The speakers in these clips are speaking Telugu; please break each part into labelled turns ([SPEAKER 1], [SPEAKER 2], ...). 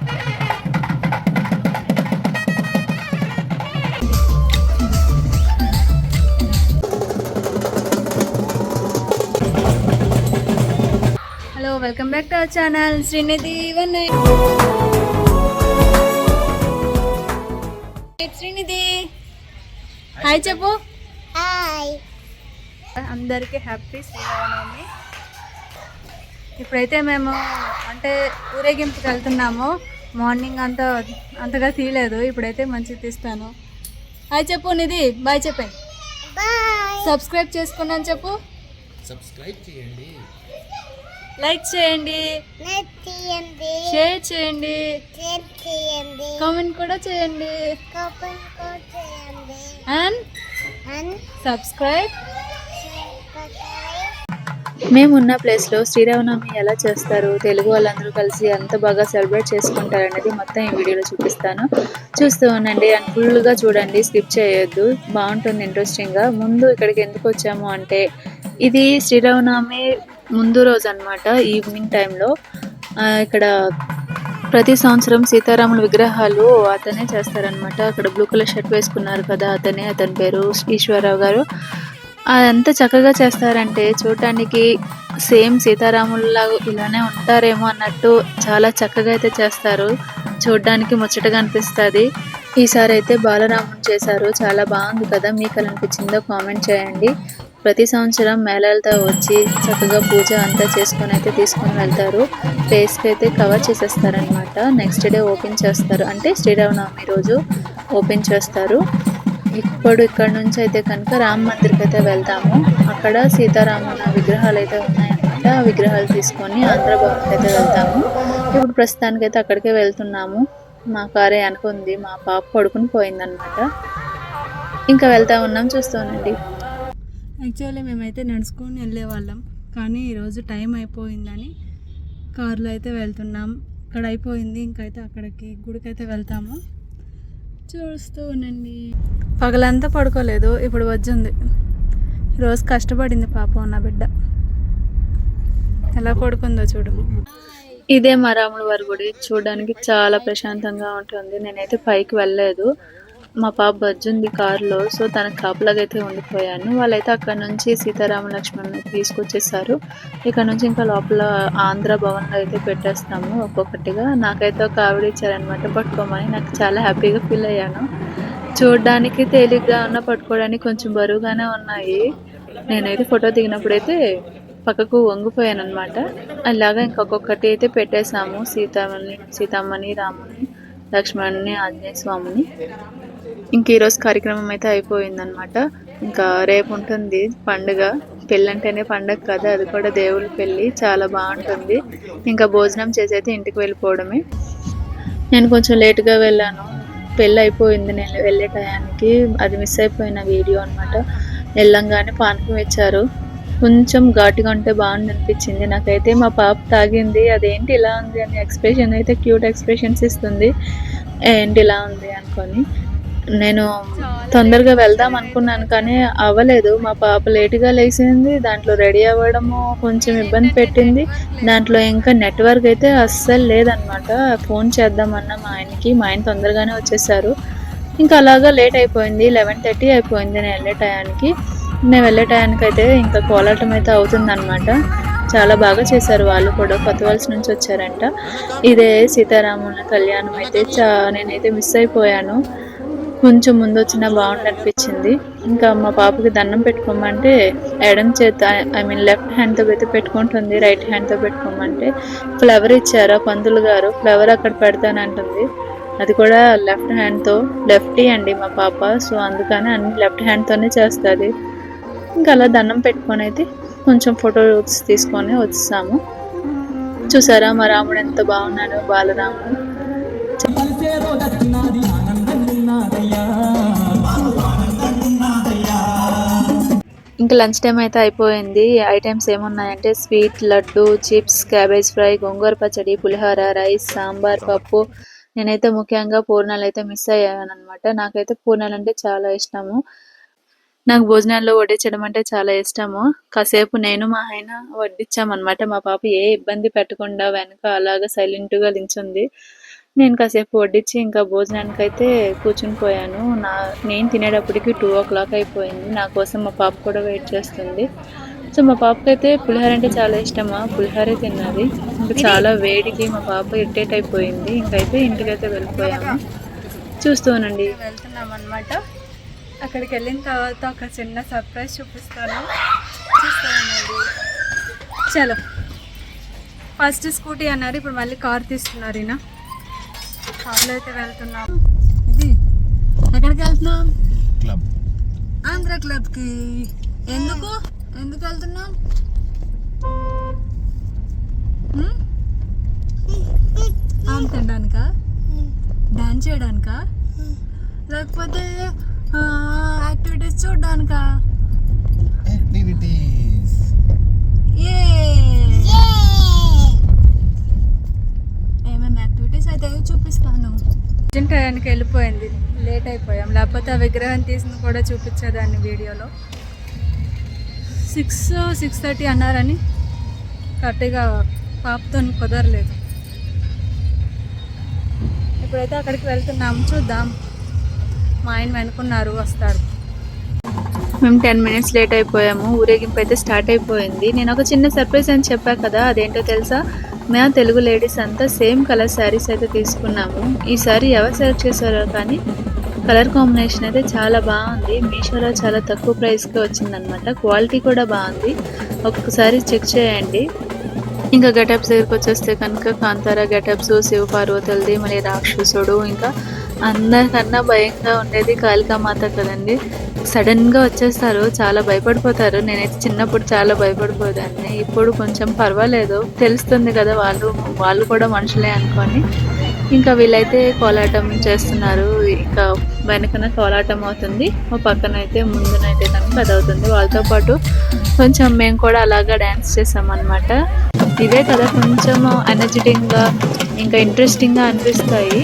[SPEAKER 1] Hello, welcome back to our channel Srinidhi Srinidhi hi చెప్పు.
[SPEAKER 2] హాయ్
[SPEAKER 1] అందరికీ హ్యాపీ శ్రీరామనవమి. ఇప్పుడైతే మేము అంటే ఊరేగింపుకి వెళ్తున్నాము. మార్నింగ్ అంతగా తీయలేదు, ఇప్పుడైతే మంచిగా తీస్తాను. హాయ్ చెప్పు నిధి, బాయ్ చెప్పండి.
[SPEAKER 2] బాయ్.
[SPEAKER 1] సబ్స్క్రైబ్ చేసుకున్నాను చెప్పు.
[SPEAKER 3] సబ్స్క్రైబ్ చేయండి,
[SPEAKER 1] లైక్ చేయండి,
[SPEAKER 2] నెట్ చేయండి,
[SPEAKER 1] షేర్ చేయండి,
[SPEAKER 2] షేర్ చేయండి,
[SPEAKER 1] కామెంట్ కూడా చేయండి,
[SPEAKER 2] కామెంట్ కూడా చేయండి,
[SPEAKER 1] అండ్
[SPEAKER 2] అండ్
[SPEAKER 1] సబ్స్క్రైబ్.
[SPEAKER 2] సబ్స్క్రైబ్.
[SPEAKER 1] మేమున్న ప్లేస్లో శ్రీరామనవమి ఎలా చేస్తారు, తెలుగు వాళ్ళందరూ కలిసి ఎంత బాగా సెలబ్రేట్ చేసుకుంటారు అనేది మొత్తం ఈ వీడియోలో చూపిస్తాను. చూస్తూ ఉండండి అండ్ ఫుల్గా చూడండి, స్కిప్ చేయొద్దు, బాగుంటుంది ఇంట్రెస్టింగ్గా. ముందు ఇక్కడికి ఎందుకు వచ్చాము అంటే ఇది శ్రీరామనవమి ముందు రోజు అనమాట. ఈవినింగ్ టైంలో ఇక్కడ ప్రతి సంవత్సరం సీతారాముల విగ్రహాలు అతనే చేస్తారనమాట. అక్కడ బ్లూ కలర్ షర్ట్ వేసుకున్నారు కదా, అతని పేరు ఈశ్వరరావు గారు. ఎంత చక్కగా చేస్తారంటే చూడటానికి సేమ్ సీతారాముల్లాగా ఇలానే ఉంటారేమో అన్నట్టు చాలా చక్కగా అయితే చేస్తారు. చూడడానికి ముచ్చటగా అనిపిస్తుంది. ఈసారి అయితే బాలరాముని చేశారు, చాలా బాగుంది కదా. మీకు ఎలా అనిపించిందో కామెంట్ చేయండి. ప్రతి సంవత్సరం మేళాలతో వచ్చి చక్కగా పూజ అంతా చేసుకొని అయితే తీసుకొని వెళ్తారు. ఫేస్కి అయితే కవర్ చేసేస్తారనమాట. నెక్స్ట్ డే ఓపెన్ చేస్తారు, అంటే శ్రీరామనవమి రోజు ఓపెన్ చేస్తారు. ఇప్పుడు ఇక్కడ నుంచి అయితే కనుక రామ మందిర్కి అయితే వెళ్తాము. అక్కడ సీతారాముల విగ్రహాలు అయితే ఉన్నాయన్నమాట. ఆ విగ్రహాలు తీసుకొని ఆంధ్రభవన్కి అయితే వెళ్తాము. ఇప్పుడు ప్రస్తుతానికైతే అక్కడికే వెళ్తున్నాము. మా కారే అనుకుంది, మా పాప పడుకుని పోయిందనమాట. ఇంకా వెళ్తా ఉన్నాం, చూస్తూనండి. యాక్చువల్లీ మేమైతే నడుచుకొని వెళ్ళేవాళ్ళం, కానీ ఈరోజు టైం అయిపోయిందని కారులో అయితే వెళ్తున్నాం. ఇక్కడ అయిపోయింది, ఇంకైతే అక్కడికి గుడికి అయితే వెళ్తాము. చూస్తూ ఉండండి. పగలంతా పడుకోలేదు, ఇప్పుడు వచ్చింది. రోజు కష్టపడింది పాపం నా బిడ్డ, ఎలా పడుకుందో చూడు. ఇదే మా రాముల వారి గుడి, చూడడానికి చాలా ప్రశాంతంగా ఉంటుంది. నేనైతే పైకి వెళ్ళలేదు, మా పాప బజ్జుంది కారులో, సో తనకు కాపలాగా అయితే ఉండిపోయాను. వాళ్ళైతే అక్కడ నుంచి సీతారామ లక్ష్మణ్ తీసుకొచ్చేసారు. ఇక్కడ నుంచి ఇంకా లోపల ఆంధ్ర భవన్లో అయితే పెట్టేస్తాము ఒక్కొక్కటిగా. నాకైతే ఒక ఆవిడ ఇచ్చారనమాట పట్టుకోమని. నాకు చాలా హ్యాపీగా ఫీల్ అయ్యాను. చూడడానికి తేలిగ్గా ఉన్న, పట్టుకోవడానికి కొంచెం బరువుగానే ఉన్నాయి. నేనైతే ఫోటో దిగినప్పుడైతే పక్కకు వంగిపోయాను అనమాట. అలాగా ఇంకొకటి అయితే పెట్టేశాము. సీతమ్మని, రాముని, లక్ష్మణుని, ఆంజనేయ స్వామిని. ఇంక ఈరోజు కార్యక్రమం అయితే అయిపోయిందనమాట. ఇంకా రేపు ఉంటుంది పండుగ. పెళ్ళంటేనే పండుగ కదా, అది కూడా దేవుడి పెళ్ళి, చాలా బాగుంటుంది. ఇంకా భోజనం చేసి అయితే ఇంటికి వెళ్ళిపోవడమే. నేను కొంచెం లేట్గా వెళ్ళాను, పెళ్ళి అయిపోయింది నేను వెళ్ళే టయానికి. అది మిస్ అయిపోయిన వీడియో అనమాట. వెళ్ళంగానే పానకం ఇచ్చారు, కొంచెం ఘాటుగా ఉంటే బాగుంది అనిపించింది నాకైతే. మా పాప తాగింది, అదేంటి ఇలా ఉంది అని ఎక్స్ప్రెషన్ అయితే క్యూట్ ఎక్స్ప్రెషన్స్ ఇస్తుంది. ఏంటి ఇలా ఉంది అనుకొని నేను తొందరగా వెళ్దాం అనుకున్నాను, కానీ అవ్వలేదు. మా పాప లేటుగా లేచింది, దాంట్లో రెడీ అవ్వడము కొంచెం ఇబ్బంది పెట్టింది. దాంట్లో ఇంకా నెట్వర్క్ అయితే అస్సలు లేదనమాట. ఫోన్ చేద్దామన్నా మా ఆయన తొందరగానే వచ్చేసారు. ఇంకా అలాగా లేట్ అయిపోయింది, 11:30 అయిపోయింది నేను వెళ్ళే టయానికి అయితే ఇంకా కోలాటం అయితే అవుతుందన్నమాట. చాలా బాగా చేశారు వాళ్ళు కూడా, కొత్తవలస నుంచి వచ్చారంట. ఇదే సీతారాముల కళ్యాణం అయితే నేనైతే మిస్ అయిపోయాను. కొంచెం ముందు వచ్చినా బాగుండు అనిపించింది. ఇంకా మా పాపకి దండం పెట్టుకోమంటే ఎడం చేత లెఫ్ట్ హ్యాండ్తో అయితే పెట్టుకుంటుంది, రైట్ హ్యాండ్తో పెట్టుకోమంటే ఫ్లవర్ ఇచ్చారా పంతులు గారు, ఫ్లవర్ అక్కడ పెడతానంటుంది. అది కూడా లెఫ్ట్ హ్యాండ్తో. లెఫ్టీ అండి మా పాప, సో అందుకని అన్ని లెఫ్ట్ హ్యాండ్తోనే చేస్తుంది. ఇంకా అలా దండం పెట్టుకొని అయితే కొంచెం ఫోటోస్ తీసుకొని వచ్చాము. చూసారా మా రాముడు ఎంత బాగున్నాడు, బాలరాముడు. ఇంకా లంచ్ టైం అయితే అయిపోయింది. ఐటమ్స్ ఏమున్నాయంటే sweet, laddu, chips, cabbage fry, గోంగూర పచ్చడి, పులిహోర, రైస్, సాంబార్, పప్పు. నేనైతే ముఖ్యంగా పూర్ణాలు అయితే మిస్ అయ్యాను అనమాట. నాకైతే పూర్ణాలు అంటే చాలా ఇష్టము. నాకు భోజనాల్లో వడ్డించడం అంటే చాలా ఇష్టము. కాసేపు నేను మా ఆయన వడ్డించామన్నమాట. మా పాప ఏ ఇబ్బంది పెట్టకుండా వెనక అలాగా సైలెంట్గా నించుంది. నేను కాసేపు వడ్డించి ఇంకా భోజనానికైతే కూర్చుని పోయాను. నేను తినేటప్పటికి 2:00 అయిపోయింది. నా కోసం మా పాప కూడా వెయిట్ చేస్తుంది. సో మా పాపకైతే పులిహోర అంటే చాలా ఇష్టమా, పులిహోరే తిన్నది. ఇంకా చాలా వేడికి మా పాప ఇరిటేట్ అయిపోయింది. ఇంకైతే ఇంటికైతే వెళ్ళిపోయాము. చూస్తూ ఉండండి. వెళ్తున్నాం అనమాట. అక్కడికి వెళ్ళిన తర్వాత ఒక చిన్న సర్ప్రైజ్ చూపిస్తాను, చూస్తూ ఉండండి. చలో, ఫస్ట్ స్కూటీ అన్నారు, ఇప్పుడు మళ్ళీ కార్ తీస్తున్నారు. ఈయన కార్లో అయితే వెళ్తున్నాం. ఇది ఎక్కడికి వెళ్తున్నాం?
[SPEAKER 3] క్లబ్,
[SPEAKER 1] ఆంధ్ర క్లబ్కి. ఎందుకు ఎందుకు వెళ్తున్నాం? ఆమె తినడానికా, డాన్స్ చేయడానికా, లేకపోతే యాక్టివిటీస్ చూడడానికా?
[SPEAKER 3] యాక్టివిటీస్.
[SPEAKER 1] ఏమేమి యాక్టివిటీస్ అయితే చూపిస్తాను. అర్జెంట్ టయానికి వెళ్ళిపోయింది, లేట్ అయిపోయాం. లేకపోతే ఆ విగ్రహం తీసింది కూడా చూపించేదాన్ని వీడియోలో. 6:30 అన్నారని కరెక్ట్గా పాపతో కుదరలేదు. ఇప్పుడైతే అక్కడికి వెళ్తున్నాము, చూద్దాం. మా ఆయన వెనుకున్నారు, వస్తారు. మేము 10 minutes లేట్ అయిపోయాము. ఊరేగింపు అయితే స్టార్ట్ అయిపోయింది. నేను ఒక చిన్న సర్ప్రైజ్ అని చెప్పా కదా, అదేంటో తెలుసా? మేము తెలుగు లేడీస్ అంతా సేమ్ కలర్ శారీస్ అయితే తీసుకున్నాము. ఈ సారీ ఎవరు సెలెక్ట్ చేశారో కానీ కలర్ కాంబినేషన్ అయితే చాలా బాగుంది. మీషోలో చాలా తక్కువ ప్రైస్కి వచ్చిందనమాట. క్వాలిటీ కూడా బాగుంది, ఒక్కసారి చెక్ చేయండి. ఇంకా గెటప్స్ దగ్గరికి వచ్చేస్తే కనుక కాంతారా గెటప్స్, శివపార్వతులది, మళ్ళీ రాక్షసుడు, ఇంకా అందరికన్నా భయంగా ఉండేది కాళికామాత కదండి. సడన్గా వచ్చేస్తారు, చాలా భయపడిపోతారు. నేనైతే చిన్నప్పుడు చాలా భయపడిపోదాన్ని. ఇప్పుడు కొంచెం పర్వాలేదు, తెలుస్తుంది కదా వాళ్ళు కూడా మనుషులే అనుకొని. ఇంకా వీళ్ళైతే కోలాటం చేస్తున్నారు. ఇంకా వెనకన కోలాటం అవుతుంది, ఓ పక్కన అయితే ముందునైతే కనుక అది అవుతుంది. వాళ్ళతో పాటు కొంచెం మేము కూడా అలాగా డ్యాన్స్ చేసామన్నమాట. ఇవే కదా కొంచెం ఎనర్జెటిక్గా ఇంకా ఇంట్రెస్టింగ్గా అనిపిస్తాయి.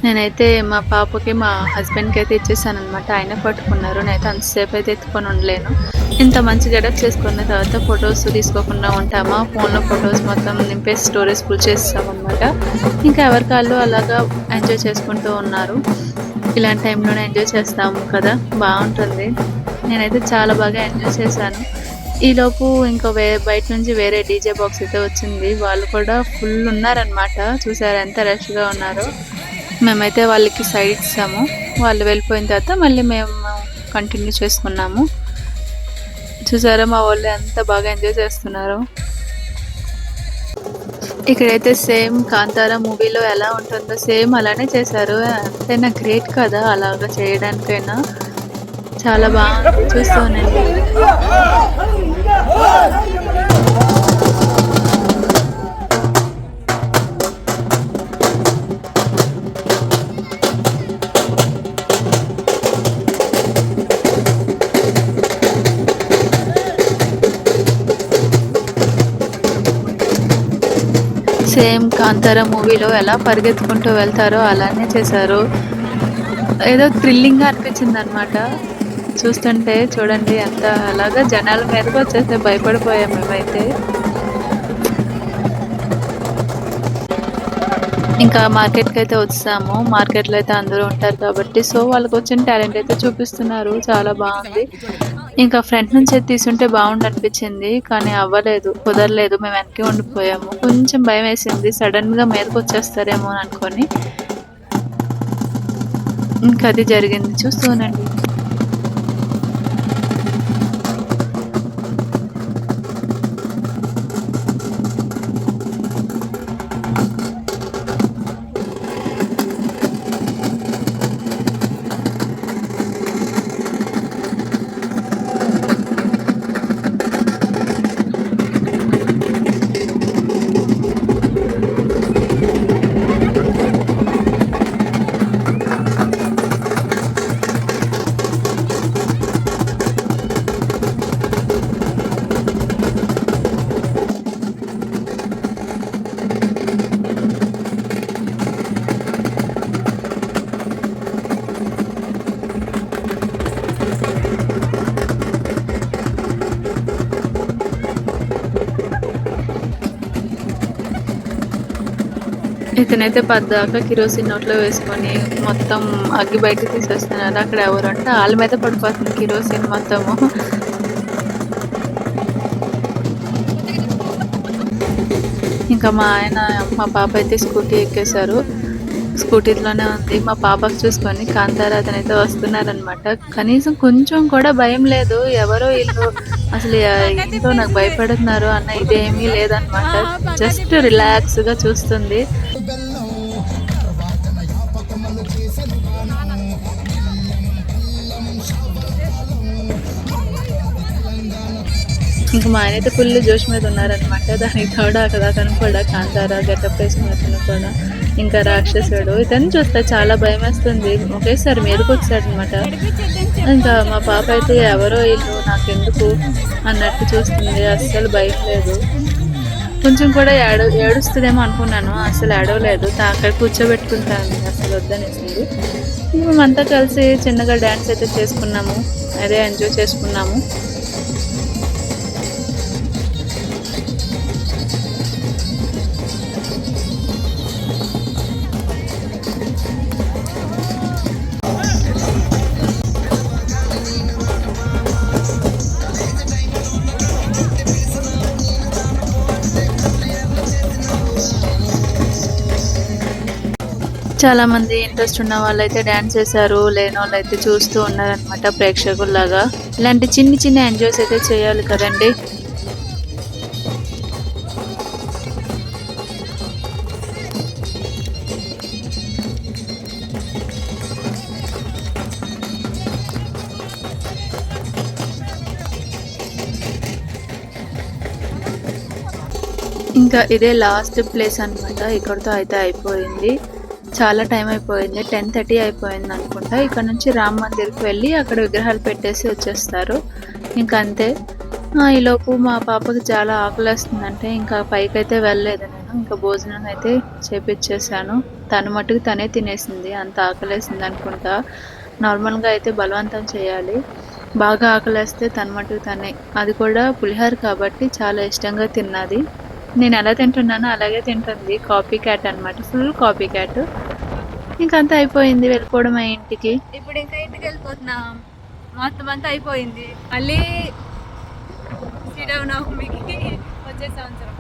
[SPEAKER 1] నేనైతే మా పాపకి మా హస్బెండ్కి అయితే ఇచ్చేసాను అనమాట. ఆయన పట్టుకున్నారు, నేనైతే అంతసేపు అయితే ఎత్తుకొని ఉండలేను. ఇంత మంచి గెటప్ చేసుకున్న తర్వాత ఫొటోస్ తీసుకోకుండా ఉంటామా? ఫోన్లో ఫొటోస్ మొత్తం నింపేసి స్టోరేజ్ ఫుల్ చేస్తామన్నమాట. ఇంకా ఎవరికాళ్ళు అలాగా ఎంజాయ్ చేసుకుంటూ ఉన్నారు. ఇలాంటి టైంలోనే ఎంజాయ్ చేస్తాము కదా, బాగుంటుంది. నేనైతే చాలా బాగా ఎంజాయ్ చేశాను. ఈలోపు ఇంకా బయట నుంచి వేరే డీజే బాక్స్ అయితే వచ్చింది. వాళ్ళు కూడా ఫుల్ ఉన్నారనమాట. చూసారు ఎంత రష్గా ఉన్నారో. మేమైతే వాళ్ళకి సైడ్ ఇచ్చాము. వాళ్ళు వెళ్ళిపోయిన తర్వాత మళ్ళీ మేము కంటిన్యూ చేసుకున్నాము. చూసారా మా వాళ్ళు ఎంత బాగా ఎంజాయ్ చేస్తున్నారు. ఇక్కడైతే సేమ్ కాంతారా మూవీలో ఎలా ఉంటుందో సేమ్ అలానే చేశారు. అంతైనా గ్రేట్ కదా అలాగా చేయడానికైనా. చాలా బాగుంది, చూస్తూనండి. సేమ్ కాంతారా మూవీలో ఎలా పరిగెత్తుకుంటూ వెళ్తారో అలానే చేశారు. ఏదో థ్రిల్లింగ్గా అనిపించింది అనమాట చూస్తుంటే. చూడండి ఎంత అలాగా జనాల మీదకి వచ్చేస్తే భయపడిపోయాం మేమైతే. ఇంకా మార్కెట్కి అయితే వచ్చాము. మార్కెట్లో అయితే అందరూ ఉంటారు కాబట్టి సో వాళ్ళకి వచ్చిన టాలెంట్ అయితే చూపిస్తున్నారు. చాలా బాగుంది. ఇంకా ఫ్రంట్ నుంచి అయితే తీసుంటే బాగుండు అనిపించింది, కానీ అవ్వలేదు, కుదరలేదు. మేము వెనక్కి ఉండిపోయాము. కొంచెం భయం వేసింది, సడన్గా మీదకి వచ్చేస్తారేమో అని అనుకొని. ఇంకా అది జరిగింది, చూస్తూనండి. ఇతనైతే పద్దాక కిరోసిన్ నోట్లో వేసుకొని మొత్తం అగ్గి బయటకు తీసేస్తున్నారు. అక్కడ ఎవరంటే వాళ్ళ మీద పడిపోతుంది కిరోసిన్ మొత్తము. ఇంకా మా ఆయన మా పాప అయితే స్కూటీ ఎక్కేశారు. స్కూటీలోనే ఉంది. మా పాపకు చూసుకొని కాంతారా అతనైతే వస్తున్నారనమాట. కనీసం కొంచెం కూడా భయం లేదు. ఎవరో వీళ్ళు అసలు ఏంటో నాకు భయపడుతున్నారు అన్న ఇదేమీ లేదనమాట. జస్ట్ రిలాక్స్ గా చూస్తుంది. ఇంకా మా ఆయన అయితే ఫుల్ జోష్ మీద ఉన్నారనమాట. దానికి తోడా కదా అతను కూడా కాంతారా గెటప్ వేసుకున్న అతను కూడా ఇంకా రాక్షసుడు. ఇతను చూస్తే చాలా భయం వేస్తుంది. ఒకేసారి మీదకి వచ్చాడు అనమాట. ఇంకా మా పాప అయితే ఎవరో ఇల్లు నాకెందుకు అన్నట్టు చూస్తుంది. అస్సలు భయం లేదు. కొంచెం కూడా ఏడుస్తుందేమో అనుకున్నాను. అసలు ఏడవలేదు. అక్కడ కూర్చోబెట్టుకుంటాను అసలు వద్దనేసింది. మేమంతా కలిసి చిన్నగా డ్యాన్స్ అయితే చేసుకున్నాము. అదే ఎంజాయ్ చేసుకున్నాము. చాలా మంది ఇంట్రెస్ట్ ఉన్న వాళ్ళైతే డాన్స్ చేశారు. లేని వాళ్ళు అయితే చూస్తూ ఉన్నారనమాట ప్రేక్షకుల్లాగా. ఇలాంటి చిన్ని చిన్న ఎంజాయ్స్ అయితే చేయాలి కదండి. ఇంకా ఇదే లాస్ట్ ప్లేస్ అనమాట. ఇక్కడితో అయితే అయిపోయింది. చాలా టైం అయిపోయింది. 10:30 అయిపోయింది అనుకుంటా. ఇక్కడ నుంచి రామ్ మందిర్కి వెళ్ళి అక్కడ విగ్రహాలు పెట్టేసి వచ్చేస్తారు. ఇంకా అంతే. ఈలోపు మా పాపకి చాలా ఆకలేస్తుందంటే ఇంకా పైకి అయితే వెళ్ళలేదు నేను. ఇంకా భోజనం అయితే చేపిచ్చేసాను. తను మట్టుకు తనే తినేసింది. అంత ఆకలేసింది అనుకుంటా. నార్మల్గా అయితే బలవంతం చేయాలి. బాగా ఆకలేస్తే తన మట్టుకు తనే. అది కూడా పులిహోర కాబట్టి చాలా ఇష్టంగా తిన్నది. నేను ఎలా తింటున్నానో అలాగే తింటుంది. కాపీ క్యాట్ అనమాట. Full copy cat. ఇంకంతా అయిపోయింది. వెళ్ళిపోవడం ఇంటికి.
[SPEAKER 4] ఇప్పుడు ఇంకా ఇంటికి వెళ్ళిపోతున్నాం. మొత్తం అంతా అయిపోయింది. మళ్ళీ శ్రీరామనవమికి వచ్చే సంవత్సరం